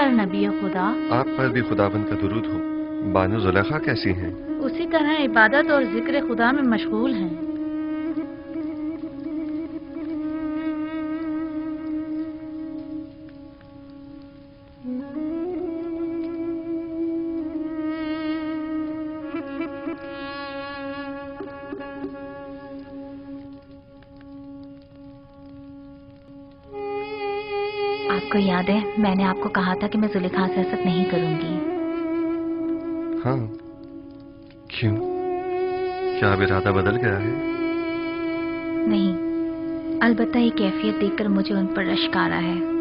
पर नबी खुदा। आप पर भी खुदाबंद का दुरूद हो। बानो जुलेखा कैसी हैं? उसी तरह इबादत और जिक्र खुदा में मशगूल हैं। आपको याद है मैंने आपको कहा था कि मैं जुलेखा से हसद नहीं करूंगी। हाँ, क्यों? क्या अब इरादा बदल गया है? नहीं, अलबत्ता ये कैफियत देखकर मुझे उन पर रश्क आ रहा है।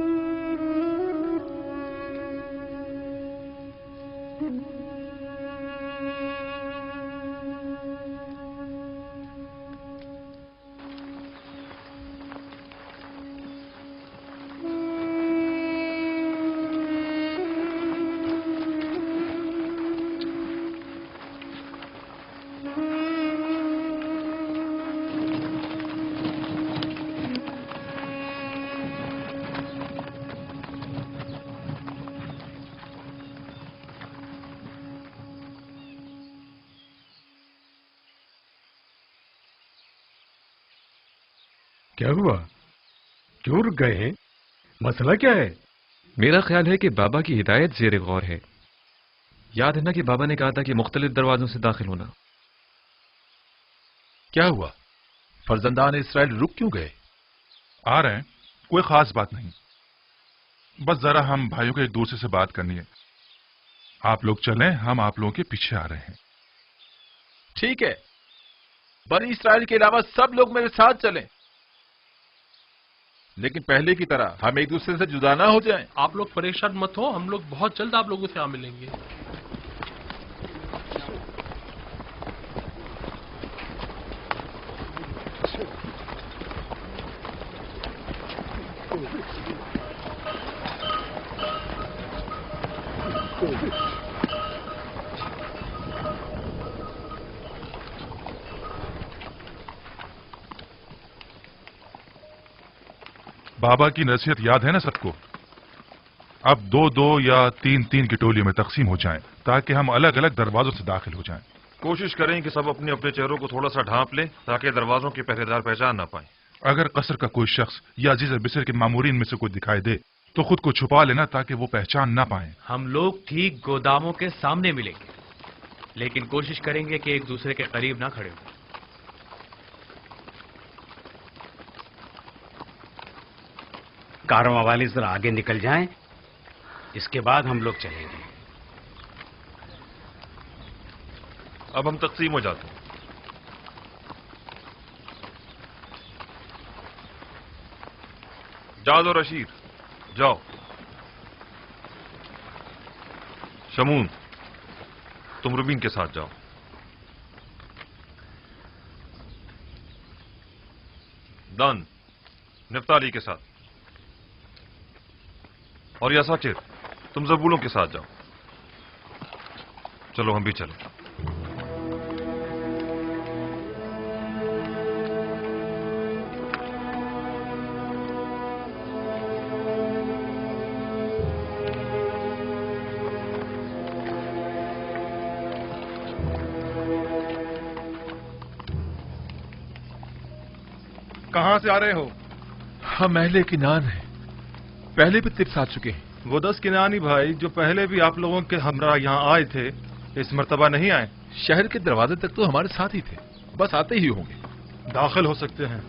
क्या हुआ? क्यों रुक गए हैं? मसला क्या है? मेरा ख्याल है कि बाबा की हिदायत ज़ेर गौर है। याद है ना कि बाबा ने कहा था कि मुख्तलिफ दरवाजों से दाखिल होना। क्या हुआ? फर्जंदान इसराइल रुक क्यों गए? आ रहे हैं, कोई खास बात नहीं, बस जरा हम भाइयों को एक दूसरे से बात करनी है। आप लोग चलें, हम आप लोगों के पीछे आ रहे हैं। ठीक है, बनी इसराइल के अलावा सब लोग मेरे साथ चलें, लेकिन पहले की तरह हम एक दूसरे से जुदा ना हो जाएं। आप लोग परेशान मत हो, हम लोग बहुत जल्द आप लोगों से आ मिलेंगे। बाबा की नसीहत याद है ना सबको? अब दो दो या तीन तीन की टोलियों में तकसीम हो जाएं, ताकि हम अलग अलग दरवाजों से दाखिल हो जाएं। कोशिश करें कि सब अपने अपने चेहरों को थोड़ा सा ढांप लें, ताकि दरवाजों के पहरेदार पहचान ना पाए। अगर कसर का कोई शख्स या अजीज बिसर के मामूरीन में से कोई दिखाई दे तो खुद को छुपा लेना, ताकि वो पहचान ना पाए। हम लोग ठीक गोदामों के सामने मिलेंगे, लेकिन कोशिश करेंगे कि एक दूसरे के करीब ना खड़े हो। कारवां वाले जरा आगे निकल जाएं, इसके बाद हम लोग चलेंगे। अब हम तकसीम हो जाते हैं। जाद और रशीद जाओ। शमून, तुम रुबीन के साथ जाओ। दान नफ्ताली के साथ, और यासाचिर तुम जबूलों के साथ जाओ। चलो हम भी चलें। कहां से आ रहे हो? हम अहले किनान हैं, पहले भी तिब्स आ चुके हैं। वो 10 किनानी भाई जो पहले भी आप लोगों के हमरा यहाँ आए थे, इस मर्तबा नहीं आए। शहर के दरवाजे तक तो हमारे साथ ही थे, बस आते ही होंगे। दाखिल हो सकते हैं।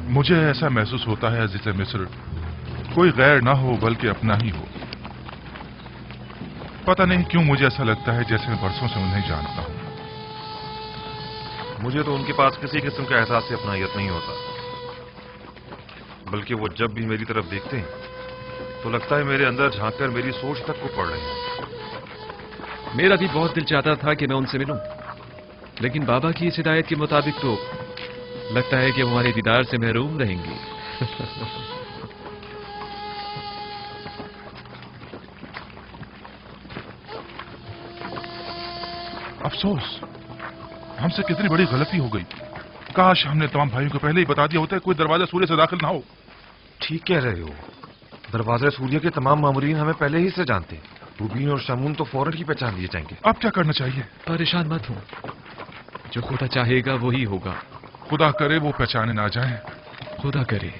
मुझे ऐसा महसूस होता है अज़ीज़ मिस्र, कोई गैर ना हो बल्कि अपना ही हो। पता नहीं क्यों मुझे ऐसा लगता है जैसे मैं बरसों से उन्हें जानता हूं। मुझे तो उनके पास किसी किस्म का एहसास अपनायत नहीं होता, बल्कि वो जब भी मेरी तरफ देखते हैं तो लगता है मेरे अंदर झांककर मेरी सोच तक को पढ़ रहे हैं। मेरा भी बहुत दिल चाहता था कि मैं उनसे मिलूं, लेकिन बाबा की इस हिदायत के मुताबिक तो लगता है कि वो हमारे दीदार से महरूम रहेंगे। अफसोस, हमसे कितनी बड़ी गलती हो गई। काश हमने तमाम भाइयों को पहले ही बता दिया होता है कोई दरवाजा सूर्य से दाखिल ना हो। ठीक कह रहे हो, दरवाजा सूर्य के तमाम मामूरीन हमें पहले ही से जानते। रूबीन और शमून तो फौरन ही पहचान लिए जाएंगे। अब क्या करना चाहिए? परेशान मत हो, जो खुदा चाहेगा वही होगा। खुदा करे वो पहचाने ना जाए। खुदा करे।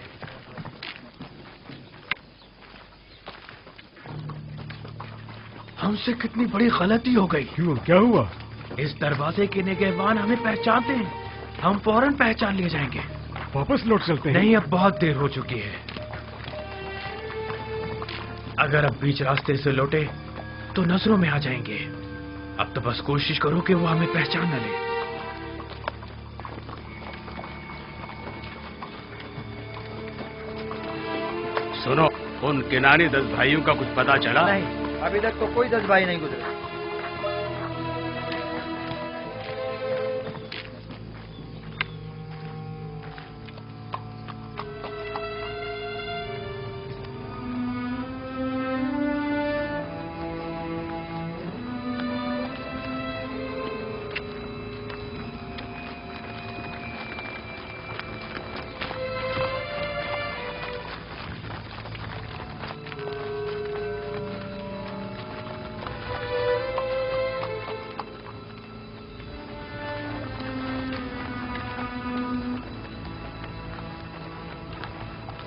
हमसे कितनी बड़ी गलती हो गई। क्यों, क्या हुआ? इस दरवाजे के निगहबान हमें पहचानते हैं, हम फौरन पहचान लिए जाएंगे। वापस लौट चलते हैं। नहीं, अब बहुत देर हो चुकी है। अगर अब बीच रास्ते से लौटे तो नजरों में आ जाएंगे। अब तो बस कोशिश करो कि वो हमें पहचान न ले। सुनो, उन किनारी 10 भाइयों का कुछ पता चला? नहीं, अभी तक तो कोई 10 भाई नहीं गुजरे।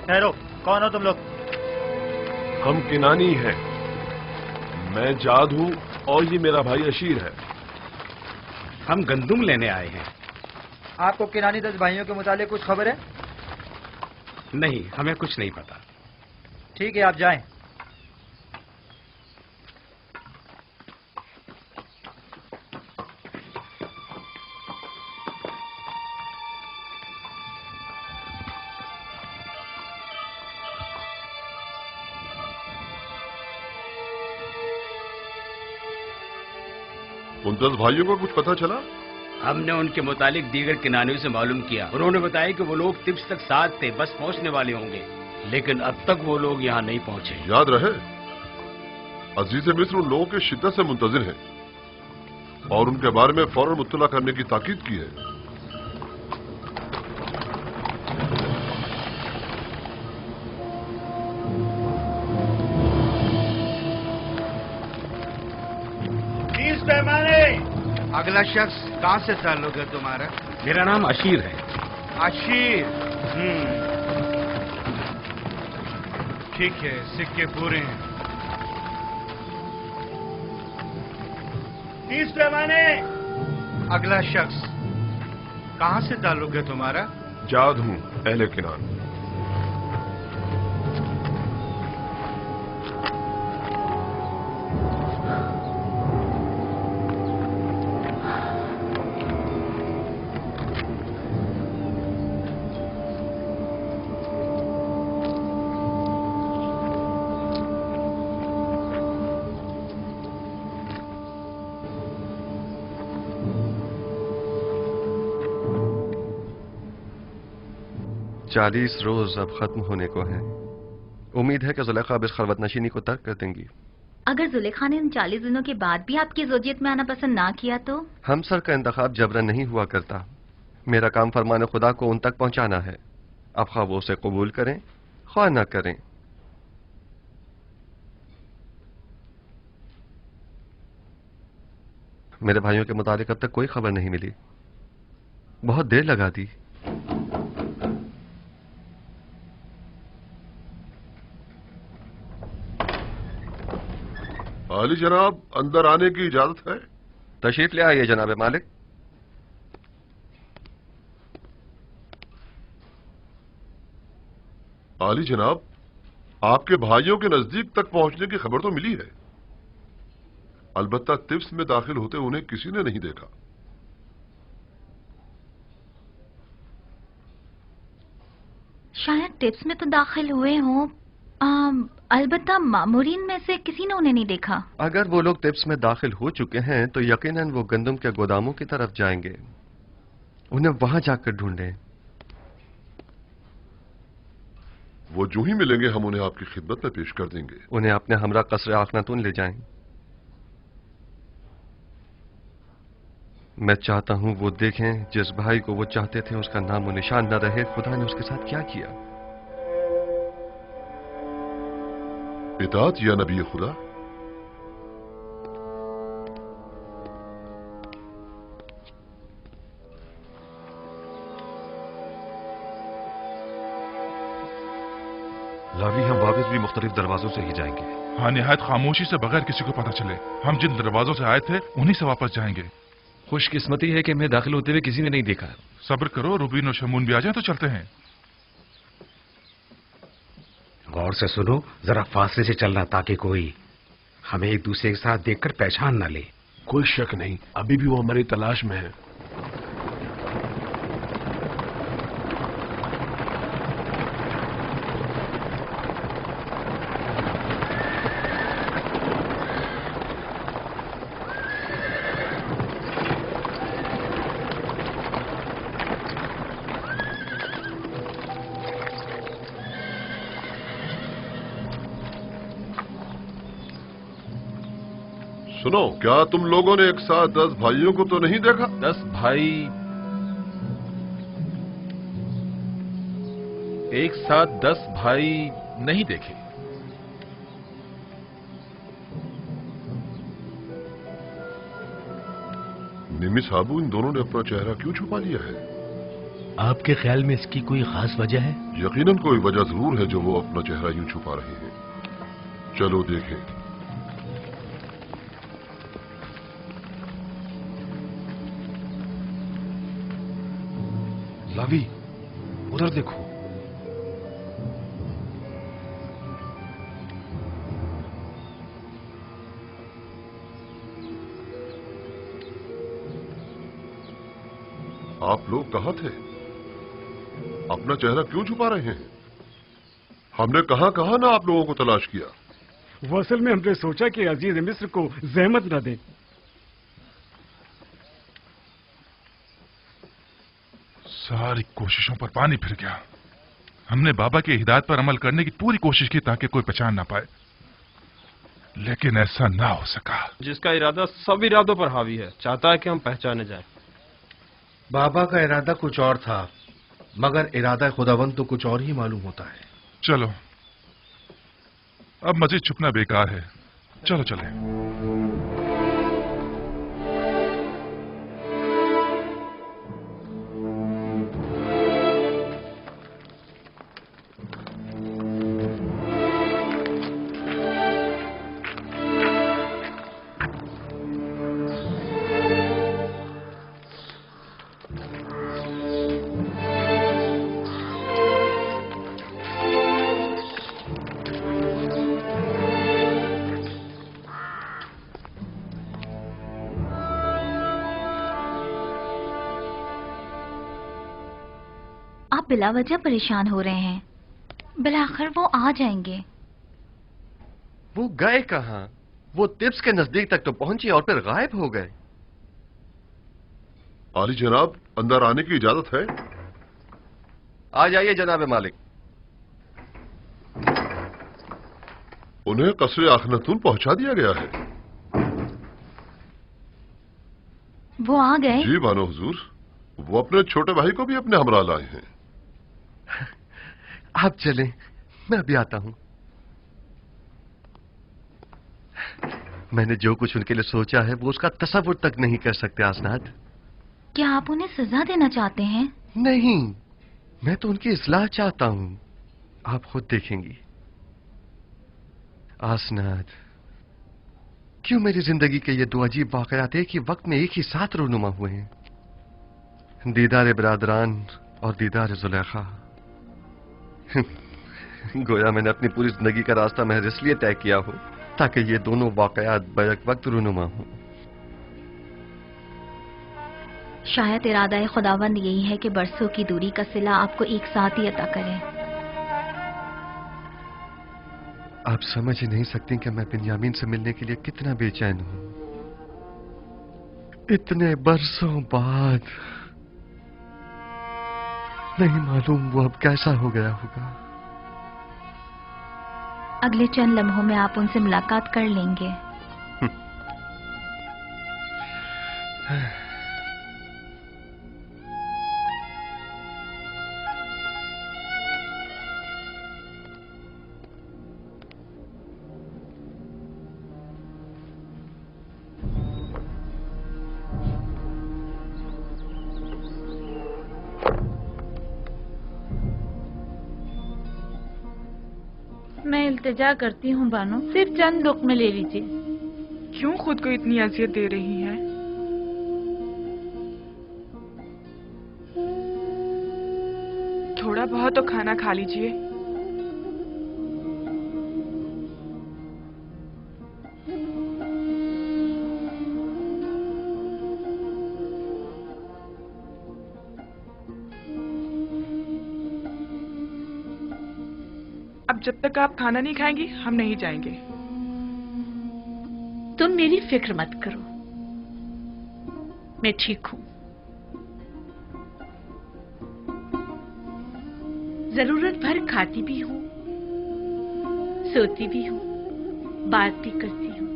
ठहरो, कौन हो तुम लोग? हम किनानी हैं। मैं जाद हूं और ये मेरा भाई अशीर है। हम गंदुम लेने आए हैं। आपको किनानी 10 भाइयों के मुतालिक कुछ खबर है? नहीं, हमें कुछ नहीं पता। ठीक है, आप जाएं। उन 10 भाइयों को कुछ पता चला? हमने उनके मुतालिक दीगर किनानियों से मालूम किया। उन्होंने बताया कि वो लोग तिब्स तक साथ थे, बस पहुंचने वाले होंगे, लेकिन अब तक वो लोग यहाँ नहीं पहुंचे। याद रहे, अजीज मिस्र उन लोगों के शिद्दत से मुंतजिर हैं और उनके बारे में फौरन मुत्तला करने की ताकीद की है। अगला शख्स कहाँ से ताल्लुक है तुम्हारा? मेरा नाम अशीर है। अशीर? ठीक है, सिक्के पूरे हैं। 30 पैमाने। अगला शख्स कहाँ से ताल्लुक है तुम्हारा? जाद हूं, अहले किनान। चालीस रोज अब खत्म होने को हैं। उम्मीद है कि जुलेखा अब इस खलवत नशीनी को तर्क कर देंगी। अगर जुलेखा ने उन 40 दिनों के बाद भी आपकी ज़ौजियत में आना पसंद ना किया तो? हमसर का इंतखाब जबरन नहीं हुआ करता। मेरा काम फरमान खुदा को उन तक पहुंचाना है। अब ख्वाह वो उसे कबूल करें ख्वाह ना करें। मेरे भाइयों के मुताबिक अब तक कोई खबर नहीं मिली। बहुत देर लगा दी। आली जनाब, अंदर आने की इजाजत है? तशरीफ ले आइए जनाब मालिक। आली जनाब, आपके भाइयों के नजदीक तक पहुंचने की खबर तो मिली है, अलबत्ता तिब्स में दाखिल होते उन्हें किसी ने नहीं देखा। शायद टिप्स में तो दाखिल हुए हों, अलबत्ता मामूरीन में से किसी ने उन्हें नहीं देखा। अगर वो लोग टिप्स में दाखिल हो चुके हैं तो यकीनन वो गंदम के गोदामों की तरफ जाएंगे। उन्हें वहां जाकर ढूंढें। वो जो ही मिलेंगे हम उन्हें आपकी खिदमत में पेश कर देंगे। उन्हें अपने हमरा कसर आखनातून ले जाएं। मैं चाहता हूं वो देखें जिस भाई को वो चाहते थे उसका नाम और निशान न रहे। खुदा ने उसके साथ क्या किया। इताअत या नबी खुदा। लावी, हम वापस भी मुख्तलिफ दरवाजों से ही जाएंगे। हाँ, निहायत खामोशी से, बगैर किसी को पता चले। हम जिन दरवाजों से आए थे उन्हीं से वापस जाएंगे। खुशकिस्मती है कि मैं दाखिल होते हुए किसी ने नहीं देखा। सब्र करो, रुबीन और शमून भी आ जाए तो चलते हैं। गौर से सुनो, जरा फासले से चलना ताकि कोई हमें एक दूसरे के साथ देखकर पहचान न ले। कोई शक नहीं, अभी भी वो हमारी तलाश में है। सुनो, क्या तुम लोगों ने एक साथ 10 भाइयों को तो नहीं देखा? 10 भाई एक साथ 10 भाई नहीं देखे। निमी साहबू, इन दोनों ने अपना चेहरा क्यों छुपा लिया है? आपके ख्याल में इसकी कोई खास वजह है? यकीनन कोई वजह जरूर है जो वो अपना चेहरा यूं छुपा रहे हैं। चलो देखें। लावी, उधर देखो। आप लोग कहाँ थे? अपना चेहरा क्यों छुपा रहे हैं? हमने कहाँ कहाँ ना आप लोगों को तलाश किया। वो असल में हमने सोचा कि अजीज मिस्र को जहमत न दें। सारी कोशिशों पर पानी फिर गया। हमने बाबा की हिदायत पर अमल करने की पूरी कोशिश की ताकि कोई पहचान ना पाए, लेकिन ऐसा ना हो सका। जिसका इरादा सब इरादों पर हावी है, चाहता है कि हम पहचाने जाएं। बाबा का इरादा कुछ और था, मगर इरादा खुदावंद तो कुछ और ही मालूम होता है। चलो, अब मजीद छुपना बेकार है। चलो चलें। बिला वजह परेशान हो रहे हैं। बिलाखिर वो आ जाएंगे। वो गए कहां? वो तिब्स के नजदीक तक तो पहुंचे और फिर गायब हो गए। आली जनाब, अंदर आने की इजाजत है? आ जाइए जनाब मालिक। उन्हें कसरे आखनतून पहुंचा दिया गया है। वो आ गए? जी बानो हुजूर, वो अपने छोटे भाई को भी अपने हमरा लाए हैं। आप चलें, मैं अभी आता हूं। मैंने जो कुछ उनके लिए सोचा है वो उसका तसव्वुर तक नहीं कर सकते आसनाद। क्या आप उन्हें सजा देना चाहते हैं? नहीं, मैं तो उनकी इस्लाह चाहता हूं। आप खुद देखेंगी। आसनाद, क्यों मेरी जिंदगी के ये दो अजीब वाकयात एक ही वक्त में एक ही साथ रूनुमा हुए हैं? दीदार बरादरान और दीदार जुलेखा। गोया मैंने अपनी पूरी जिंदगी का रास्ता महज इसलिए तय किया हो ताकि ये दोनों वाकयात बैक वक्त रूनुमा हों। शायद इरादा खुदावंद यही है कि बरसों की दूरी का सिला आपको एक साथ ही अता करें। आप समझ ही नहीं सकती कि मैं बिन्यामीन से मिलने के लिए कितना बेचैन हूं। इतने बरसों बाद। नहीं मालूम वो अब कैसा हो गया होगा। अगले चंद लम्हों में आप उनसे मुलाकात कर लेंगे। मैं इल्तिजा करती हूँ बानो, सिर्फ चंद लुक़्मे ले लीजिए। क्यों खुद को इतनी अजियत दे रही हैं? थोड़ा बहुत तो खाना खा लीजिए। अब जब तक आप खाना नहीं खाएंगी हम नहीं जाएंगे। तुम मेरी फिक्र मत करो, मैं ठीक हूं। जरूरत भर खाती भी हूं, सोती भी हूं, बात भी करती हूं।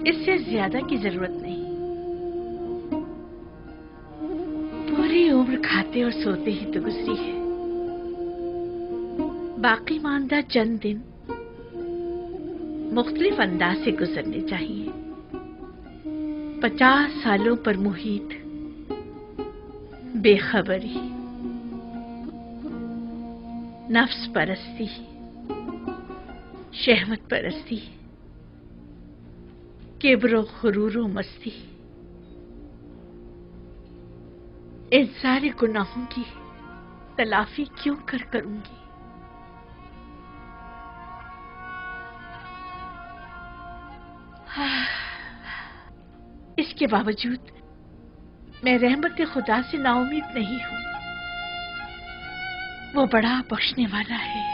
इससे ज्यादा की जरूरत नहीं। पूरी उम्र खाते और सोते ही तो गुजरी है। बाकी मानदा चंद दिन मुख्तलिफ अंदाज से गुजरने चाहिए। 50 सालों पर मुहित बेखबरी, नफ्स परस्ती, शहवत परस्ती, किब्र खुरूर मस्ती, इन सारे गुनाहों की तलाफी क्यों करूंगी? इसके बावजूद मैं रहमत खुदा से नाउमीद नहीं हूं। वो बड़ा बख्शने वाला है।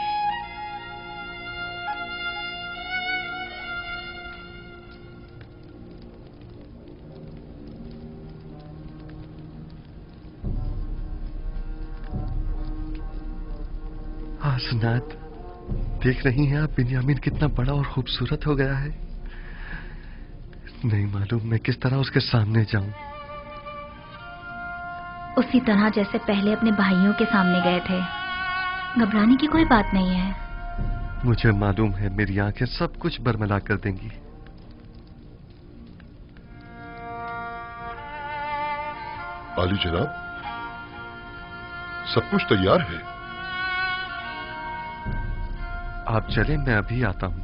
हसनात, देख रही हैं आप बिन्यामीन कितना बड़ा और खूबसूरत हो गया है। नहीं मालूम मैं किस तरह उसके सामने जाऊं। उसी तरह जैसे पहले अपने भाइयों के सामने गए थे। घबराने की कोई बात नहीं है। मुझे मालूम है मेरी आंखें सब कुछ बरमला कर देंगी। आली जनाब, सब कुछ तैयार है। आप चलें, मैं अभी आता हूं।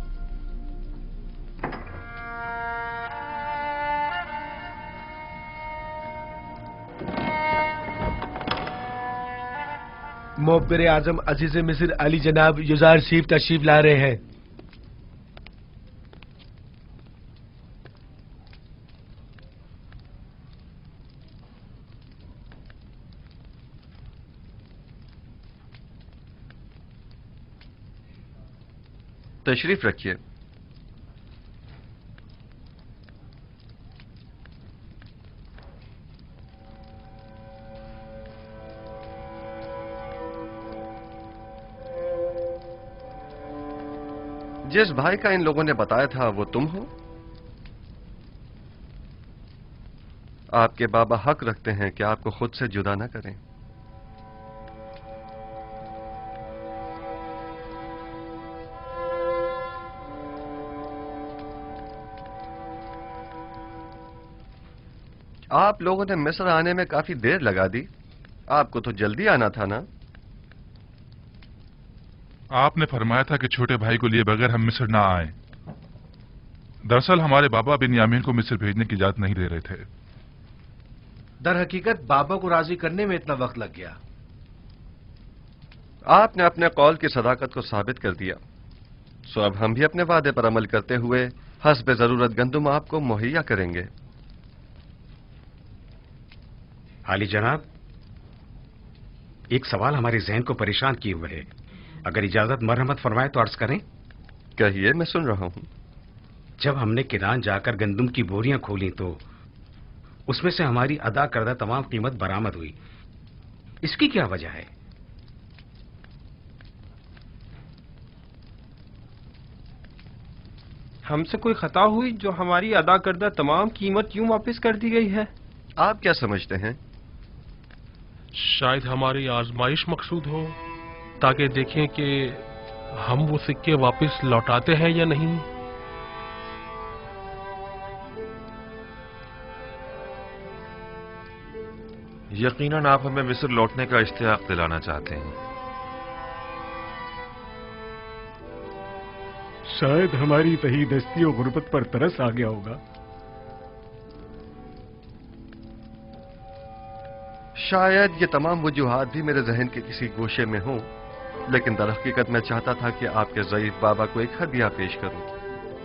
मोहब्बर आजम अजीज मिस्र अली जनाब युजार शरीफ तशरीफ ला रहे हैं। तशरीफ रखिए। जिस भाई का इन लोगों ने बताया था वो तुम हो? आपके बाबा हक रखते हैं कि आपको खुद से जुदा न करें। आप लोगों ने मिस्र आने में काफी देर लगा दी। आपको तो जल्दी आना था ना? आपने फरमाया था कि छोटे भाई को लिए बगैर हम मिस्र ना आए। दरअसल हमारे बाबा बिन्यामीन को मिस्र भेजने की इजाजत नहीं दे रहे थे। दर हकीकत बाबा को राजी करने में इतना वक्त लग गया। आपने अपने कौल की सदाकत को साबित कर दिया, सो अब हम भी अपने वादे पर अमल करते हुए हस्ब जरूरत गंदुम आपको मुहैया करेंगे। आली जनाब, एक सवाल हमारे जहन को परेशान किए हुए है। अगर इजाजत मरहमत फरमाए तो अर्ज करें। कहिए, मैं सुन रहा हूं। जब हमने किरान जाकर गंदुम की बोरियां खोली तो उसमें से हमारी अदा करदा तमाम कीमत बरामद हुई। इसकी क्या वजह है? हमसे कोई खता हुई जो हमारी अदा करदा तमाम कीमत यूं वापस कर दी गई है? आप क्या समझते हैं? शायद हमारी आजमाइश मकसूद हो, ताकि देखें कि हम वो सिक्के वापस लौटाते हैं या नहीं। यकीनन आप हमें मिस्र लौटने का इश्तियाक दिलाना चाहते हैं। शायद हमारी तहीदस्ती और गुर्बत पर तरस आ गया होगा। शायद ये तमाम वजूहात भी मेरे जहन के किसी गोशे में हों, लेकिन दरहकीकत मैं चाहता था कि आपके ज़ईफ बाबा को एक हदिया पेश करूं,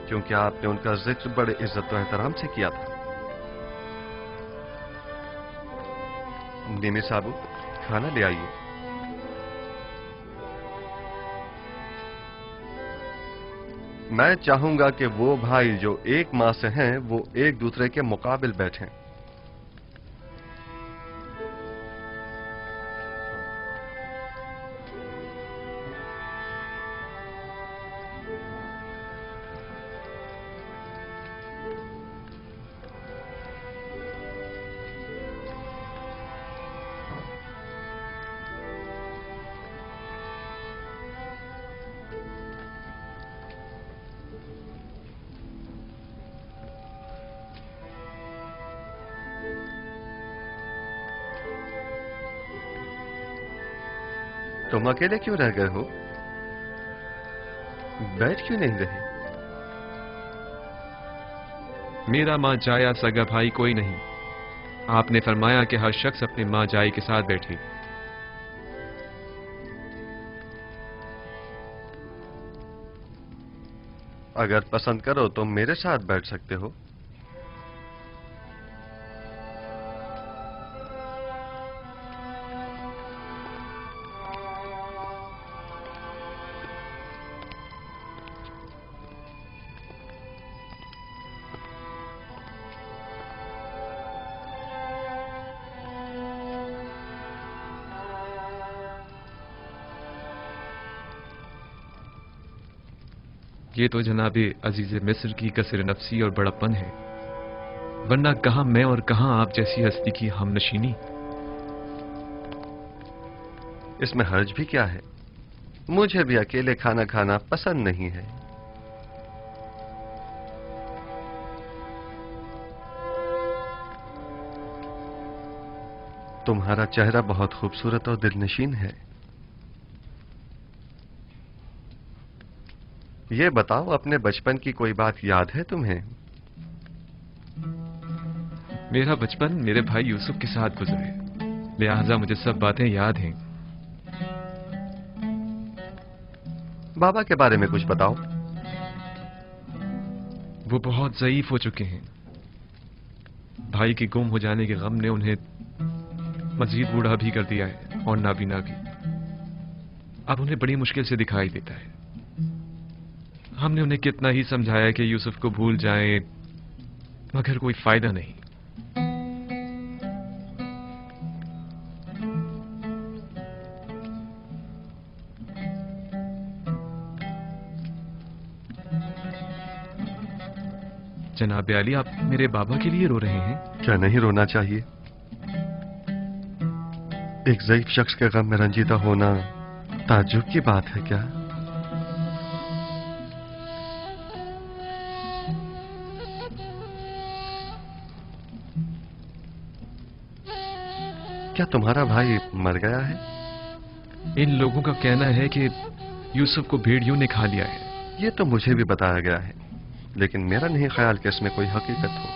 क्योंकि आपने उनका जिक्र बड़े इज्जत और एहतराम से किया था। निमी साबू, खाना ले आइए। मैं चाहूंगा कि वो भाई जो एक मां से हैं, वो एक दूसरे के मुकाबिल बैठें। तुम अकेले क्यों रह गए हो? बैठ क्यों नहीं रहे? मेरा मां जाया सगा भाई कोई नहीं। आपने फरमाया कि हर शख्स अपने मां जाई के साथ बैठे। अगर पसंद करो तो मेरे साथ बैठ सकते हो। ये तो जनाबे अजीज मिस्र की कसर नफसी और बड़प्पन है, वरना कहां मैं और कहां आप जैसी हस्ती की हमनशीनी। इसमें हर्ज भी क्या है? मुझे भी अकेले खाना खाना पसंद नहीं है। तुम्हारा चेहरा बहुत खूबसूरत और दिलनशीन है। ये बताओ, अपने बचपन की कोई बात याद है तुम्हें? मेरा बचपन मेरे भाई यूसुफ के साथ गुजरे, लिहाजा मुझे सब बातें याद हैं। बाबा के बारे में कुछ बताओ। वो बहुत ज़ईफ हो चुके हैं। भाई के गुम हो जाने के गम ने उन्हें मजीद बूढ़ा भी कर दिया है और नाबीना भी। अब उन्हें बड़ी मुश्किल से दिखाई देता है। हमने उन्हें कितना ही समझाया कि यूसुफ को भूल जाएं, मगर कोई फायदा नहीं। जनाब अली, आप मेरे बाबा के लिए रो रहे हैं? क्या नहीं रोना चाहिए? एक ज़ईफ शख्स के गम में रंजीदा होना ताज्जुब की बात है क्या? क्या तुम्हारा भाई मर गया है? इन लोगों का कहना है कि यूसुफ को भेड़ियों ने खा लिया है। ये तो मुझे भी बताया गया है, लेकिन मेरा नहीं ख्याल कि इसमें कोई हकीकत हो।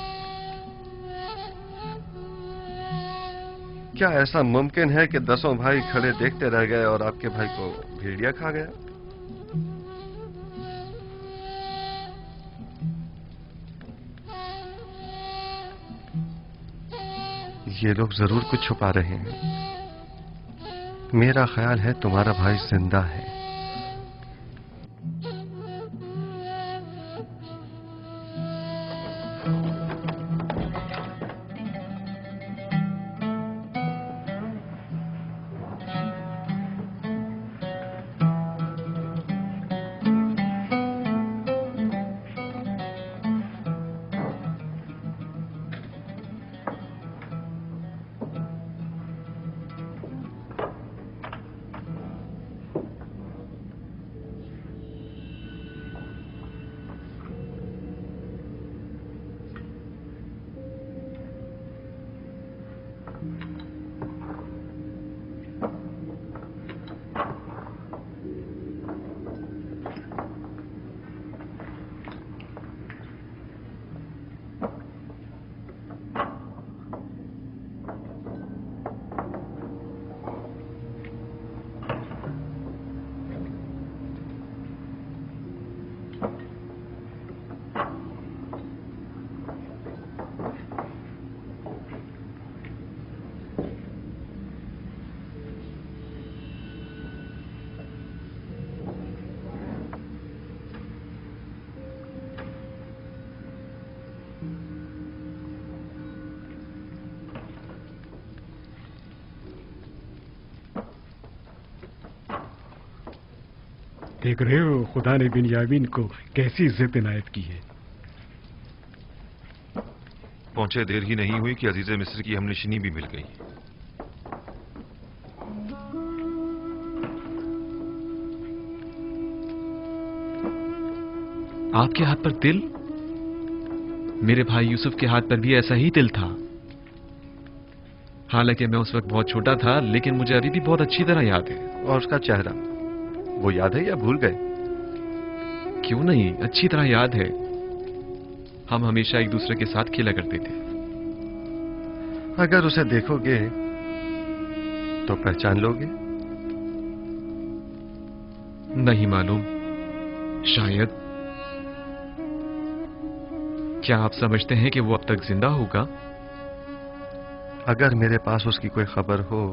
क्या ऐसा मुमकिन है कि 10 भाई खड़े देखते रह गए और आपके भाई को भेड़िया खा गया? ये लोग जरूर कुछ छुपा रहे हैं। मेरा ख्याल है तुम्हारा भाई जिंदा है। देख रहे हो खुदा ने बिन्यामीन को कैसी इज्जत इनायत की है। पहुंचे देर ही नहीं हुई कि अजीज मिस्र की हमनशिनी भी मिल गई। आपके हाथ पर तिल? मेरे भाई यूसुफ के हाथ पर भी ऐसा ही तिल था। हालांकि मैं उस वक्त बहुत छोटा था, लेकिन मुझे अभी भी बहुत अच्छी तरह याद है। और उसका चेहरा वो याद है या भूल गए? क्यों नहीं, अच्छी तरह याद है। हम हमेशा एक दूसरे के साथ खेला करते थे। अगर उसे देखोगे तो पहचान लोगे? नहीं मालूम, शायद। क्या आप समझते हैं कि वो अब तक जिंदा होगा? अगर मेरे पास उसकी कोई खबर हो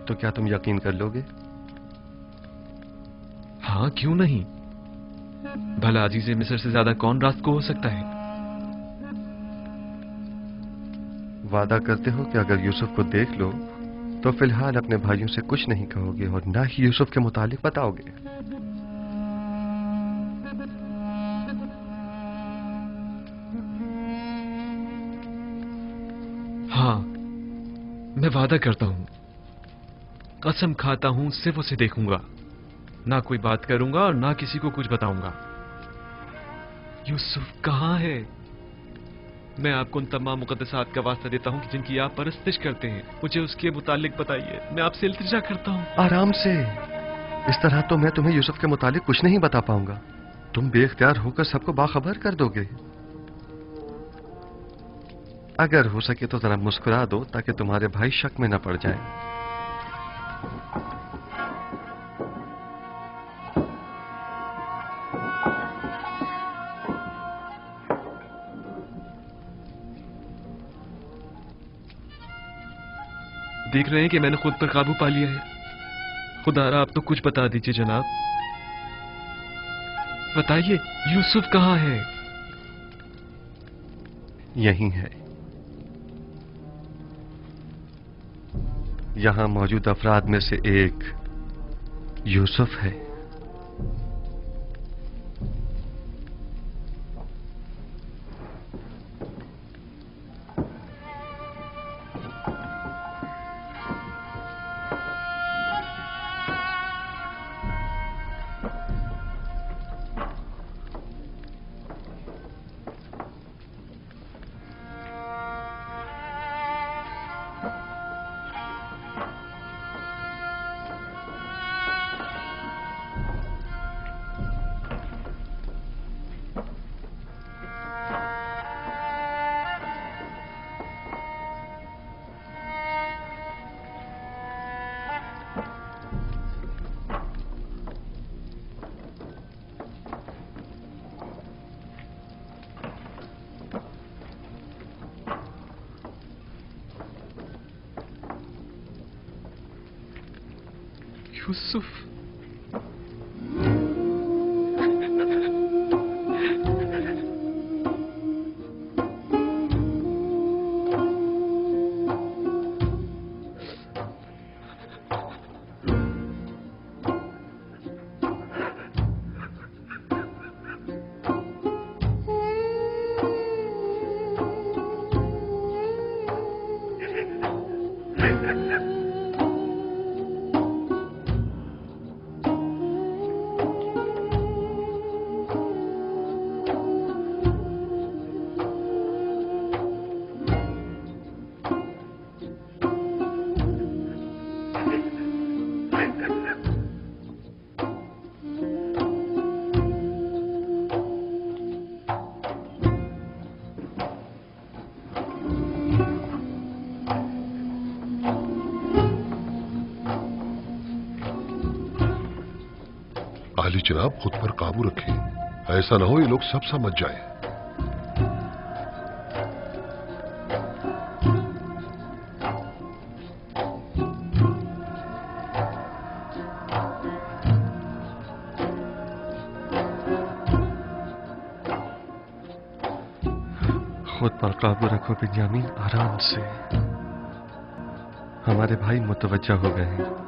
तो क्या तुम यकीन कर लोगे? हाँ, क्यों नहीं। भला अजीज़े मिस्र से ज्यादा कौन रास्त को हो सकता है? वादा करते हो कि अगर यूसुफ को देख लो तो फिलहाल अपने भाइयों से कुछ नहीं कहोगे और ना ही यूसुफ के मुतालिक बताओगे? हाँ, मैं वादा करता हूं, कसम खाता हूं, सिर्फ उसे देखूंगा, ना कोई बात करूंगा और ना किसी को कुछ बताऊंगा। यूसुफ कहां है? मैं आपको उन तमाम मुकद्दसात का वास्ता देता हूं कि जिनकी आप परस्तिश करते हैं। मुझे उसके मुतालिक बताइए, मैं आपसे इल्तिजा करता हूं। आराम से। इस तरह तो मैं तुम्हें यूसुफ के मुतालिक कुछ नहीं बता पाऊंगा। तुम बेख्तियार होकर सबको बाखबर कर दोगे। अगर हो सके तो जरा मुस्कुरा दो ताकि तुम्हारे भाई शक में न पड़ जाएं। देख रहे हैं कि मैंने खुद पर काबू पा लिया है। खुदारा आप तो कुछ बता दीजिए जनाब। बताइए, यूसुफ कहां है? यहीं है। यहां मौजूद अफराद में से एक यूसुफ है। यूसुफ, जी जनाब, खुद पर काबू रखें, ऐसा ना हो ये लोग सब समझ जाएं। खुद पर काबू रखो बिन्यामीन, आराम से। हमारे भाई मुतवज्जा हो गए हैं।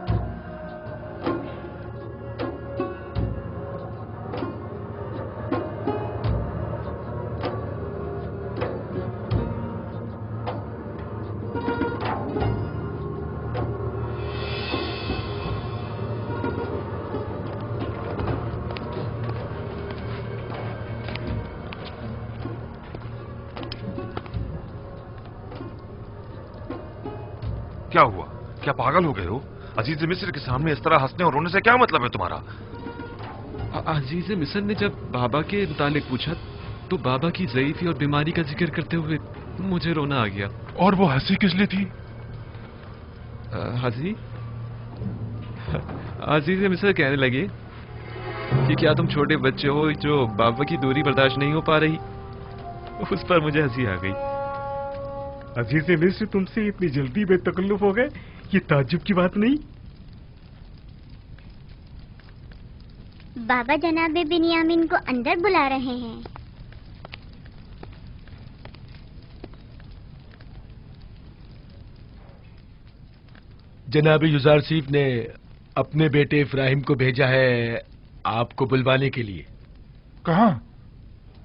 क्या हुआ? क्या पागल हो गए हो? अजीज मिस्र के सामने इस तरह हंसने और रोने से क्या मतलब है तुम्हारा? अजीज मिस्र ने जब बाबा के मुतालिक पूछा तो बाबा की ज़ईफ़ी और बीमारी का जिक्र करते हुए मुझे रोना आ गया। और वो हंसी किस लिए थी? हंसी? अजीज मिस्र कहने लगे कि क्या तुम छोटे बच्चे हो जो बाबा की दूरी बर्दाश्त नहीं हो पा रही? उस पर मुझे हंसी आ गई। अजीज मिस्र तुमसे इतनी जल्दी बेतकल्लुफ हो गए, ये ताज्जुब की बात नहीं। बाबा जनाब बिन्यामीन को अंदर बुला रहे हैं। जनाब युजारसीफ ने अपने बेटे इब्राहिम को भेजा है आपको बुलवाने के लिए। कहाँ?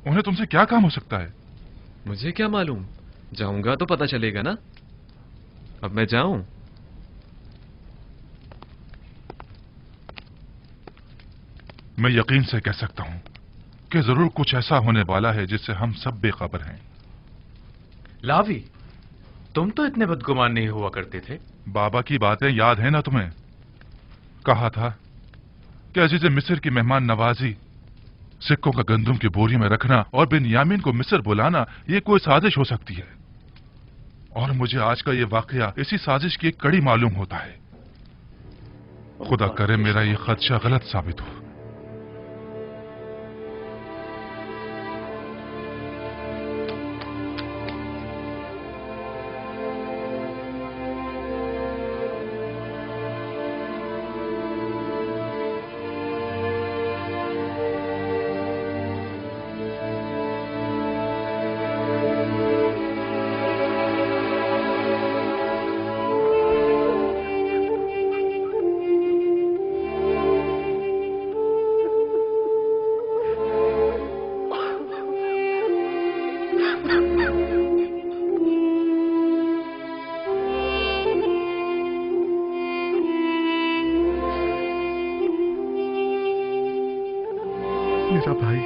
उन्हें तुमसे क्या काम हो सकता है? मुझे क्या मालूम, जाऊंगा तो पता चलेगा ना। अब मैं जाऊं? मैं यकीन से कह सकता हूं कि जरूर कुछ ऐसा होने वाला है जिससे हम सब बेखबर हैं। लावी, तुम तो इतने बदगुमान नहीं हुआ करते थे। बाबा की बातें याद है ना तुम्हें? कहा था कि अजीज मिस्र की मेहमान नवाजी, सिक्कों का गंदुम की बोरी में रखना और बिन्यामीन को मिस्र बुलाना ये कोई साजिश हो सकती है। और मुझे आज का ये वाकया इसी साजिश की एक कड़ी मालूम होता है। खुदा करे मेरा ये खदशा गलत साबित हो। मेरा भाई,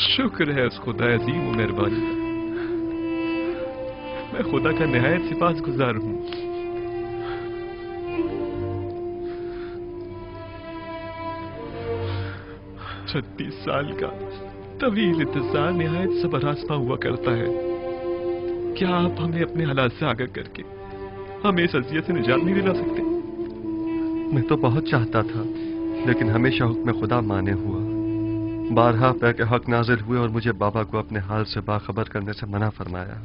शुक्र है उस खुदा अजीम व मेहरबानी का। मैं खुदा का निहायत सिपासगुजार हूं। छत्तीस साल का तवील इंतजार निहायत सबरासमा हुआ करता है। क्या आप हमें अपने हालात से आगाह करके हमें इस अज़ियत से निजात नहीं दिला सकते? मैं तो बहुत चाहता था, लेकिन हमेशा हुक्म खुदा माने हुआ। बारहा पे के हक नाजिल हुए और मुझे बाबा को अपने हाल से बाखबर करने से मना फरमाया।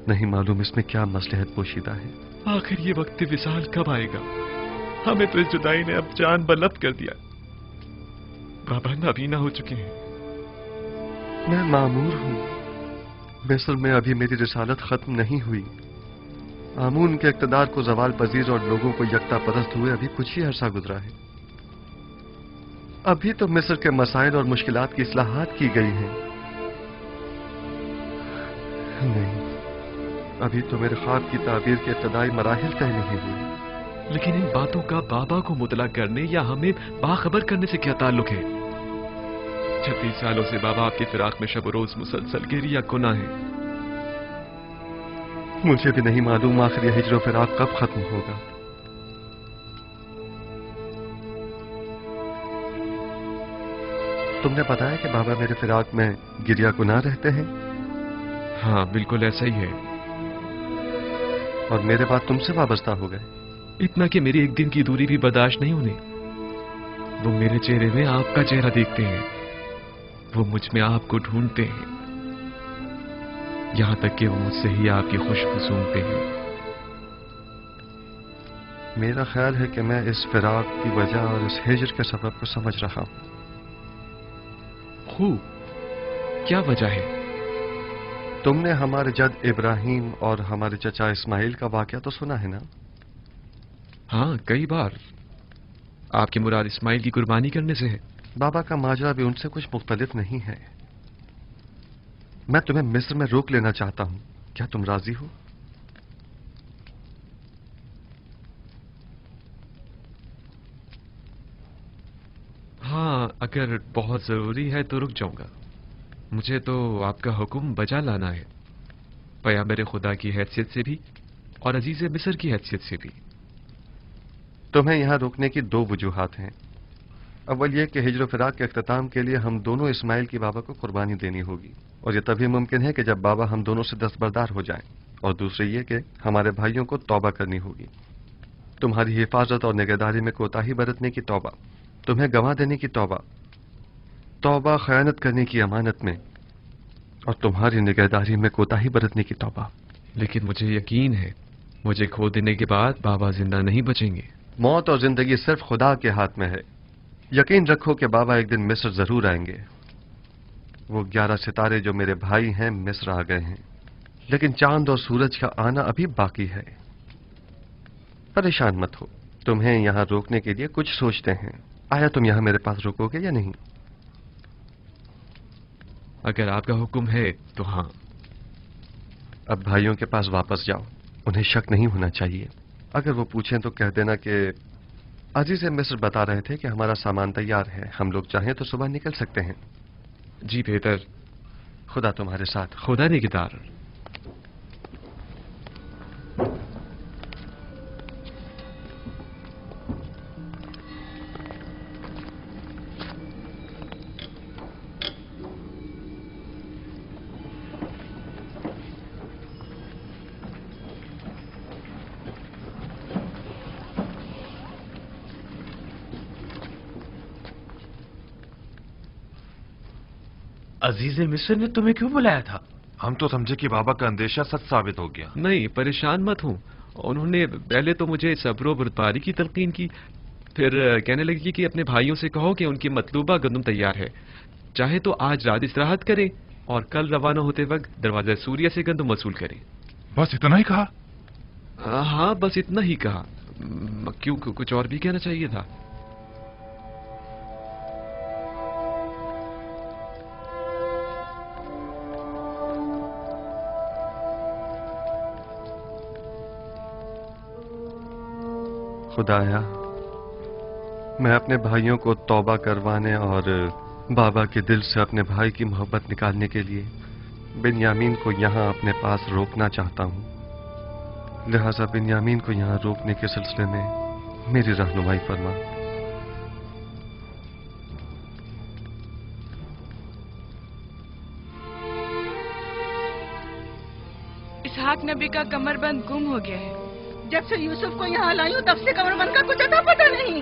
नहीं मालूम इसमें क्या मसलहत पोशीदा है। आखिर ये वक्त विसाल कब आएगा? हमें तो इस जुदाई ने अब जान बलब्द कर दिया। बाबा नाबीना हो चुके हैं। मैं मामूर हूँ। मिस्र में अभी मेरी रिसालत खत्म नहीं हुई। आमून के इक़्तिदार को जवाल पजीर और लोगों को यकता परस्त हुए अभी कुछ ही अरसा गुजरा है। अभी तो मिस्र के मसाइल और मुश्किलात की इस्लाहात की गई हैं। नहीं, अभी तो मेरे ख्वाब की ताबीर के इब्तदाई मराहिल तय नहीं हुए। लेकिन इन बातों का बाबा को मुतला करने या हमें बाखबर करने से क्या ताल्लुक है? 36 सालों से बाबा आपके फिराक में शब रोज मुसलसल गिरिया गुनाह है। मुझे भी नहीं मालूम आखिर यह हिज्र फिराक कब खत्म होगा। तुमने बताया कि बाबा मेरे फिराक में गिरिया गुनाह रहते हैं? हाँ, बिल्कुल ऐसा ही है। और मेरे बाद तुमसे वाबस्ता हो गए। इतना कि मेरी एक दिन की दूरी भी बर्दाश्त नहीं होने। वो मेरे चेहरे में आपका चेहरा देखते हैं, वो मुझ में आपको ढूंढते हैं, यहां तक कि वो मुझसे ही आपकी खुशबू सूंघते हैं। मेरा ख्याल है कि मैं इस फिराक की वजह और इस हिजर के सबब को समझ रहा हूं। खूब, क्या वजह है? तुमने हमारे जद इब्राहिम और हमारे चचा इस्माइल का वाकया तो सुना है ना? हाँ, कई बार। आपकी मुराद इस्माइल की कुर्बानी करने से है? बाबा का माजरा भी उनसे कुछ मुख्तलिफ नहीं है। मैं तुम्हें मिस्र में रोक लेना चाहता हूं, क्या तुम राजी हो? हाँ, अगर बहुत जरूरी है तो रुक जाऊंगा। मुझे तो आपका हुक्म बजा लाना है, पैगंबर खुदा की हैसियत से भी और अजीज मिस्र की हैसियत से भी। तुम्हें यहां रोकने की दो वजूहात हैं। अव्वल यह कि हिजर फिराक के अख्ताम के लिए हम दोनों इस्माइल की बाबा को कुर्बानी देनी होगी, और यह तभी मुमकिन है कि जब बाबा हम दोनों से दस्तबरदार हो जाएं। और दूसरी ये कि हमारे भाइयों को तौबा करनी होगी। तुम्हारी हिफाजत और निगहदारी में कोताही बरतने की तौबा, तुम्हें गंवा देने की तौबा, तौबा खयानत करने की अमानत में, और तुम्हारी निगहदारी में कोताही बरतने की तौबा। लेकिन मुझे यकीन है, मुझे खो देने के बाद बाबा जिंदा नहीं बचेंगे। मौत और जिंदगी सिर्फ खुदा के हाथ में है। यकीन रखो कि बाबा एक दिन मिस्र जरूर आएंगे। वो 11 सितारे जो मेरे भाई हैं मिस्र आ गए हैं, लेकिन चांद और सूरज का आना अभी बाकी है। परेशान मत हो, तुम्हें यहां रोकने के लिए कुछ सोचते हैं। आया तुम यहां मेरे पास रुकोगे या नहीं? अगर आपका हुक्म है तो हाँ। अब भाइयों के पास वापस जाओ, उन्हें शक नहीं होना चाहिए। अगर वो पूछें तो कह देना कि अजीज मिस्र बता रहे थे कि हमारा सामान तैयार है, हम लोग चाहें तो सुबह निकल सकते हैं। जी बेहतर। खुदा तुम्हारे साथ। खुदा निगहदार। अजीज मिस्र ने तुम्हें क्यों बुलाया था? हम तो समझे कि बाबा का अंदेशा सच साबित हो गया। नहीं, परेशान मत हूं। उन्होंने पहले तो मुझे सब्र और बर्दारी की तलकीन की, फिर कहने लगी कि अपने भाइयों से कहो कि उनकी मतलूबा गंदम तैयार है, चाहे तो आज रात इस्तिराहत करें और कल रवाना होते वक्त दरवाजा सूर्य से गंदम वसूल करें। बस इतना ही कहा? हाँ, बस इतना ही कहा। क्यों, कुछ और भी कहना चाहिए था? खुदाया, मैं अपने भाइयों को तौबा करवाने और बाबा के दिल से अपने भाई की मोहब्बत निकालने के लिए बिन्यामीन को यहां अपने पास रोकना चाहता हूं। लिहाजा बिन्यामीन को यहां रोकने के सिलसिले में मेरी रहनुमाई फरमा। इसहाक नबी का कमरबंद गुम हो गया है। जब से यूसुफ को यहाँ लाई हूँ तब से कमरबंद का कुछ अता पता नहीं।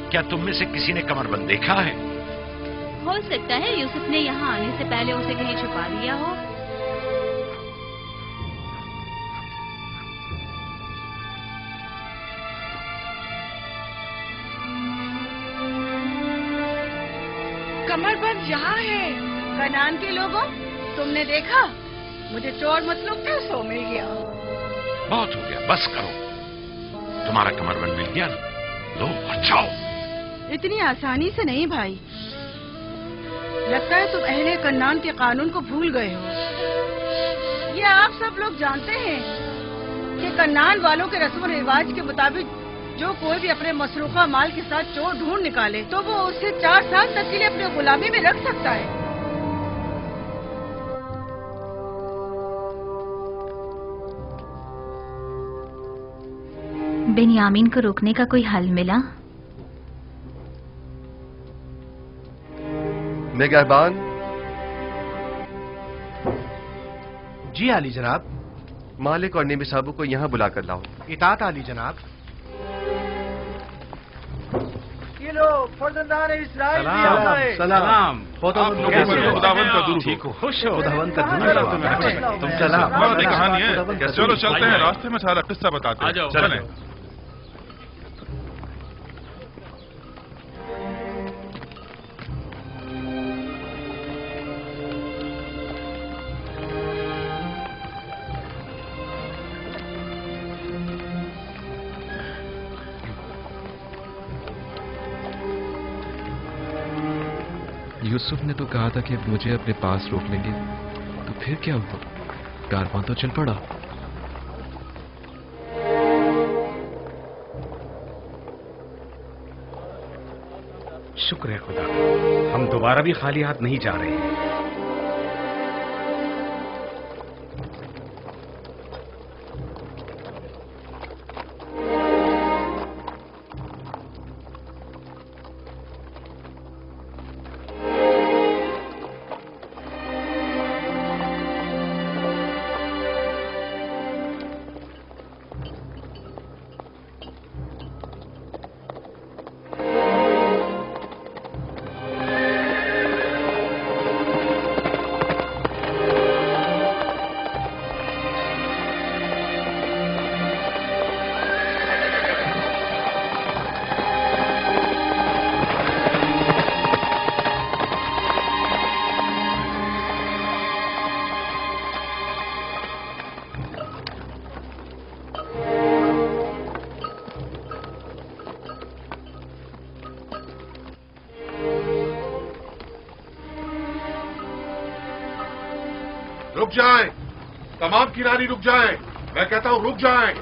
क्या तुम में से किसी ने कमरबंद देखा है? हो सकता है यूसुफ ने यहाँ आने से पहले उसे कहीं छुपा दिया हो। कमरबंद यहाँ है। कनान के लोगों, तुमने देखा? मुझे चोर मतलूब थे, सो मिल गया। बहुत हो गया, बस करो। तुम्हारा कमरबंद मिल गया ना, लो और जाओ। इतनी आसानी से नहीं भाई, लगता है तुम अहले कन्नान के कानून को भूल गए हो। ये आप सब लोग जानते हैं कि कन्नान वालों के रस्म रिवाज के मुताबिक जो कोई भी अपने मसरूखा माल के साथ चोर ढूंढ निकाले तो वो उसे 4 साल तक के लिए अपने गुलामी में रख सकता है। बिन्यामीन को रोकने का कोई हल मिला? निगहबान। जी आली जनाब। मालिक और नेमी साहब को यहाँ बुलाकर लाओ। इताअत आली जनाब। ये लो फर्जंदान इस्राइल भी सलाम, आ गए। सलाम। खुदावंद का दुरूद ठीक हो, खुश हो। खुदावंद का दुरूद। तुम सलाम। बहुत कहानी है। चलो चलते हैं, रास्ते में सारा किस्सा बताते हैं। चलें। यूसुफ ने तो कहा था कि अब मुझे अपने पास रोक लेंगे, तो फिर क्या हुआ? कारवां तो चल पड़ा। शुक्र है खुदा, हम दोबारा भी खाली हाथ नहीं जा रहे हैं। रुक जाएं, तमाम किनारी रुक जाएं। मैं कहता हूं रुक जाएं।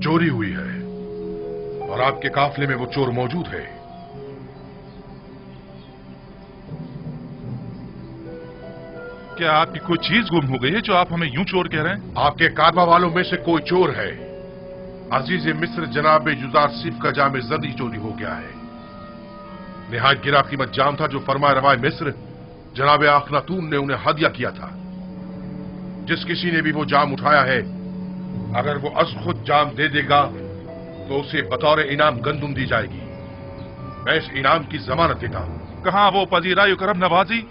चोरी हुई है और आपके काफले में वो चोर मौजूद है। क्या आपकी कोई चीज गुम हो गई है जो आप हमें यूं चोर कह रहे हैं? आपके कारवा वालों में से कोई चोर है। अजीज मिस्र जनाब युजार सिफ का जाम जर्दी चोरी हो गया है। निहायत गिरा कीमत जाम था जो फरमाए रवाए मिस्र जनाब अखनातून ने उन्हें हदिया किया था। जिस किसी ने भी वो जाम उठाया है, अगर वो अज खुद जाम दे देगा तो उसे बतौर इनाम गंदुम दी जाएगी। मैं इस इनाम की जमानत देता हूं। कहां वो पजीराई करम नवाजी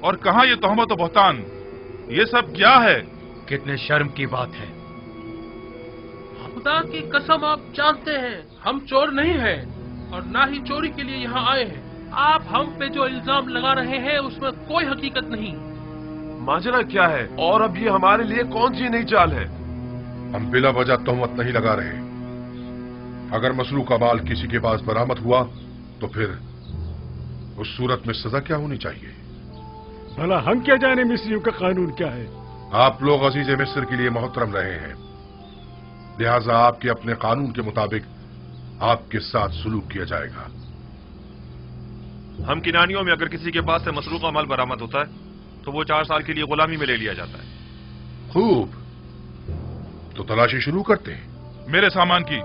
और कहां ये तोहमत और बहतान? ये सब क्या है? कितने शर्म की बात है। खुदा की कसम, आप जानते हैं हम चोर नहीं हैं और ना ही चोरी के लिए यहाँ आए हैं। आप हम पे जो इल्जाम लगा रहे हैं उसमें कोई हकीकत नहीं। माजरा क्या है और अब ये हमारे लिए कौन सी नई चाल है? हम बिला वजह तोहमत नहीं लगा रहे। अगर मसरू का माल किसी के पास बरामद हुआ तो फिर उस सूरत में सजा क्या होनी चाहिए? भला हम क्या जाने मिस्रियों का कानून क्या है? आप लोग अजीज मिस्र के लिए मोहतरम रहे हैं, लिहाजा आपके अपने कानून के मुताबिक आपके साथ सुलूक किया जाएगा। हम किनानियों में अगर किसी के पास से मसरूक का माल बरामद होता है तो वो 4 साल के लिए गुलामी में ले लिया जाता है। खूब, तो तलाशी शुरू करते हैं। मेरे सामान की,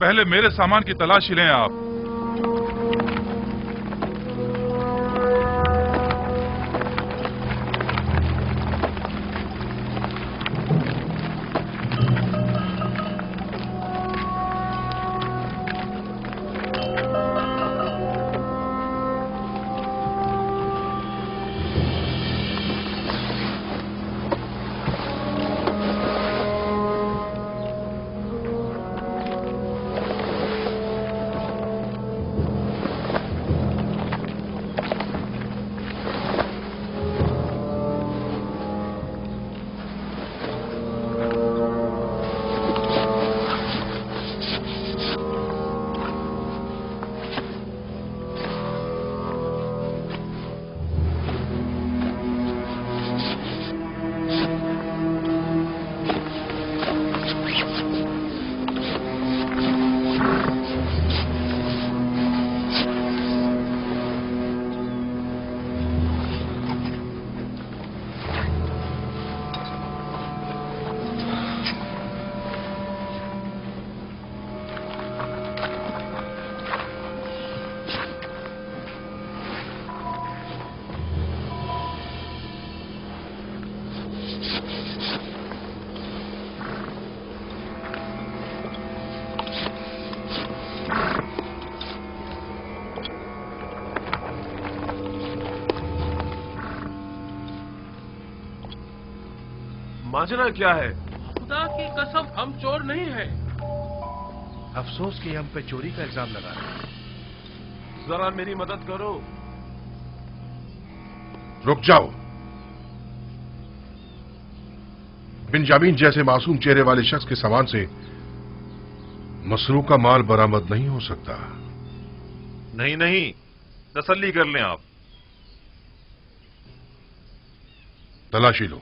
पहले मेरे सामान की तलाशी लें आप। माजरा क्या है? खुदा की कसम हम चोर नहीं हैं। अफसोस कि हम पे चोरी का इल्जाम लगा रहे हैं। जरा मेरी मदद करो। रुक जाओ। बिंजामिन जैसे मासूम चेहरे वाले शख्स के सामान से मसरूका माल बरामद नहीं हो सकता। नहीं नहीं, तसल्ली कर लें आप। तलाशी लो।